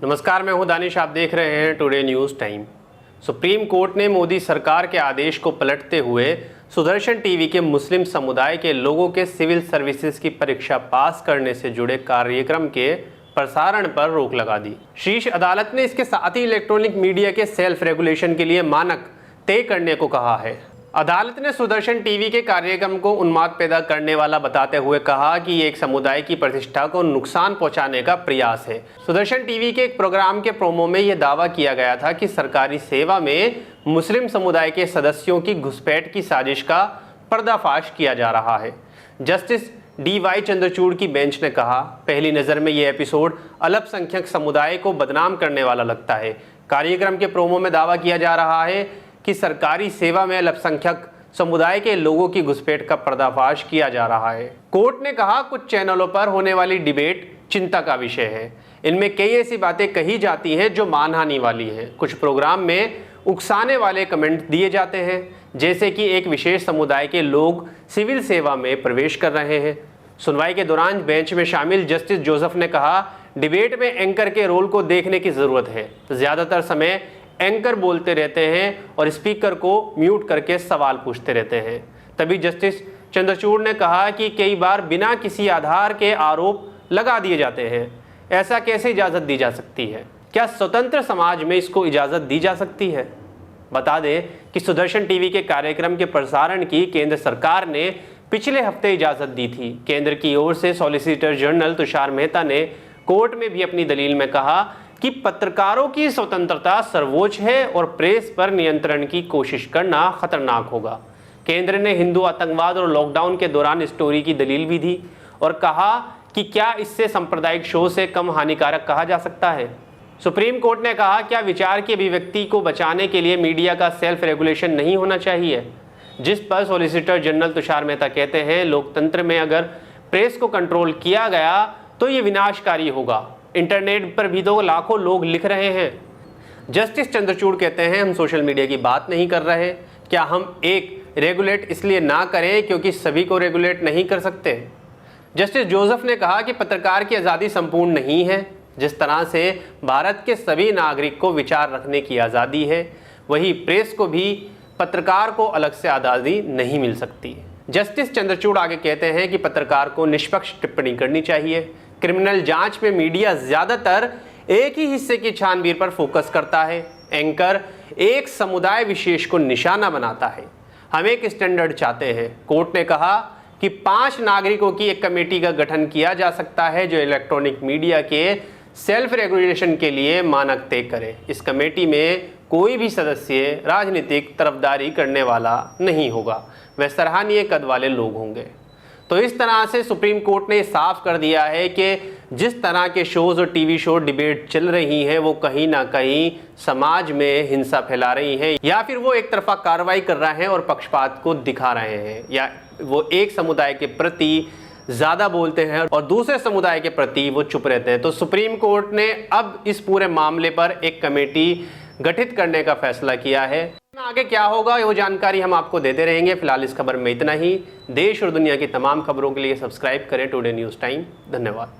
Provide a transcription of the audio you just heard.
नमस्कार, मैं हूं दानिश। आप देख रहे हैं today news time. Supreme court ने मोदी सरकार के आदेश को पलटते हुए सुदर्शन टीवी के मुस्लिम समुदाय के लोगों के सिविल सर्विसेज की परीक्षा पास करने से जुड़े कार्यक्रम के प्रसारण पर रोक लगा दी। शीर्ष अदालत ने इसके साथ ही इलेक्ट्रॉनिक मीडिया के सेल्फ रेगुलेशन के लिए मानक तय करने को कहा है। अदालत ने सुदर्शन टीवी के कार्यक्रम को उन्माद पैदा करने वाला बताते हुए कहा कि ये एक समुदाय की प्रतिष्ठा को नुकसान पहुंचाने का प्रयास है। सुदर्शन टीवी के एक प्रोग्राम के प्रोमो में यह दावा किया गया था कि सरकारी सेवा में मुस्लिम समुदाय के सदस्यों की घुसपैठ की साजिश का पर्दाफाश किया जा रहा है। जस्टिस DY चंद्रचूड़ की बेंच ने कहा, पहली नज़र में यह एपिसोड अल्पसंख्यक समुदाय को बदनाम करने वाला लगता है। कार्यक्रम के प्रोमो में दावा किया जा रहा है कि सरकारी सेवा में अल्पसंख्यक समुदाय के लोगों की घुसपैठ का पर्दाफाश किया जा रहा है। कोर्ट ने कहा, कुछ चैनलों पर होने वाली डिबेट चिंता का विषय है। इनमें कई ऐसी बातें कही जाती हैं जो मानहानि वाली हैं। कुछ प्रोग्राम में उकसाने वाले कमेंट दिए जाते हैं, जैसे कि एक विशेष समुदाय के लोग सिविल सेवा में प्रवेश कर रहे हैं। सुनवाई के दौरान बेंच में शामिल जस्टिस जोसेफ ने कहा, डिबेट में एंकर के रोल को देखने की ज़रूरत है। ज़्यादातर समय एंकर बोलते रहते हैं और स्पीकर को म्यूट करके सवाल पूछते रहते हैं। तभी जस्टिस चंद्रचूड़ ने कहा कि कई बार बिना किसी आधार के आरोप लगा दिए जाते हैं। ऐसा कैसे इजाज़त दी जा सकती है? क्या स्वतंत्र समाज में इसको इजाज़त दी जा सकती है? बता दें कि सुदर्शन टीवी के कार्यक्रम के प्रसारण की केंद्र सरकार ने पिछले हफ्ते इजाज़त दी थी। केंद्र की ओर से सॉलिसिटर जनरल तुषार मेहता ने कोर्ट में भी अपनी दलील में कहा कि पत्रकारों की स्वतंत्रता सर्वोच्च है और प्रेस पर नियंत्रण की कोशिश करना खतरनाक होगा। केंद्र ने हिंदू आतंकवाद और लॉकडाउन के दौरान स्टोरी की दलील भी दी और कहा कि क्या इससे सांप्रदायिक शो से कम हानिकारक कहा जा सकता है। सुप्रीम कोर्ट ने कहा, क्या विचार की अभिव्यक्ति को बचाने के लिए मीडिया का सेल्फ रेगुलेशन नहीं होना चाहिए? जिस पर सॉलिसिटर जनरल तुषार मेहता कहते हैं, लोकतंत्र में अगर प्रेस को कंट्रोल किया गया तो ये विनाशकारी होगा। इंटरनेट पर भी तो लाखों लोग लिख रहे हैं। जस्टिस चंद्रचूड़ कहते हैं, हम सोशल मीडिया की बात नहीं कर रहे। क्या हम एक रेगुलेट इसलिए ना करें क्योंकि सभी को रेगुलेट नहीं कर सकते? जस्टिस जोसेफ ने कहा कि पत्रकार की आज़ादी संपूर्ण नहीं है। जिस तरह से भारत के सभी नागरिक को विचार रखने की आज़ादी है, वही प्रेस को भी पत्रकार को अलग से आज़ादी नहीं मिल सकती। जस्टिस चंद्रचूड़ आगे कहते हैं कि पत्रकार को निष्पक्ष टिप्पणी करनी चाहिए। क्रिमिनल जांच में मीडिया ज़्यादातर एक ही हिस्से की छानबीन पर फोकस करता है। एंकर एक समुदाय विशेष को निशाना बनाता है। हम एक स्टैंडर्ड चाहते हैं। कोर्ट ने कहा कि 5 नागरिकों की एक कमेटी का गठन किया जा सकता है जो इलेक्ट्रॉनिक मीडिया के सेल्फ रेगुलेशन के लिए मानक तय करे। इस कमेटी में कोई भी सदस्य राजनीतिक तरफदारी करने वाला नहीं होगा। वह सराहनीय कद वाले लोग होंगे। तो इस तरह से सुप्रीम कोर्ट ने साफ कर दिया है कि जिस तरह के शोज़ और टीवी शो डिबेट चल रही हैं, वो कहीं ना कहीं समाज में हिंसा फैला रही हैं, या फिर वो एक तरफा कार्रवाई कर रहे हैं और पक्षपात को दिखा रहे हैं, या वो एक समुदाय के प्रति ज़्यादा बोलते हैं और दूसरे समुदाय के प्रति वो चुप रहते हैं। तो सुप्रीम कोर्ट ने अब इस पूरे मामले पर एक कमेटी गठित करने का फैसला किया है। आगे क्या होगा वो जानकारी हम आपको देते रहेंगे। फिलहाल इस खबर में इतना ही। देश और दुनिया की तमाम खबरों के लिए सब्सक्राइब करें टुडे न्यूज़ टाइम। धन्यवाद।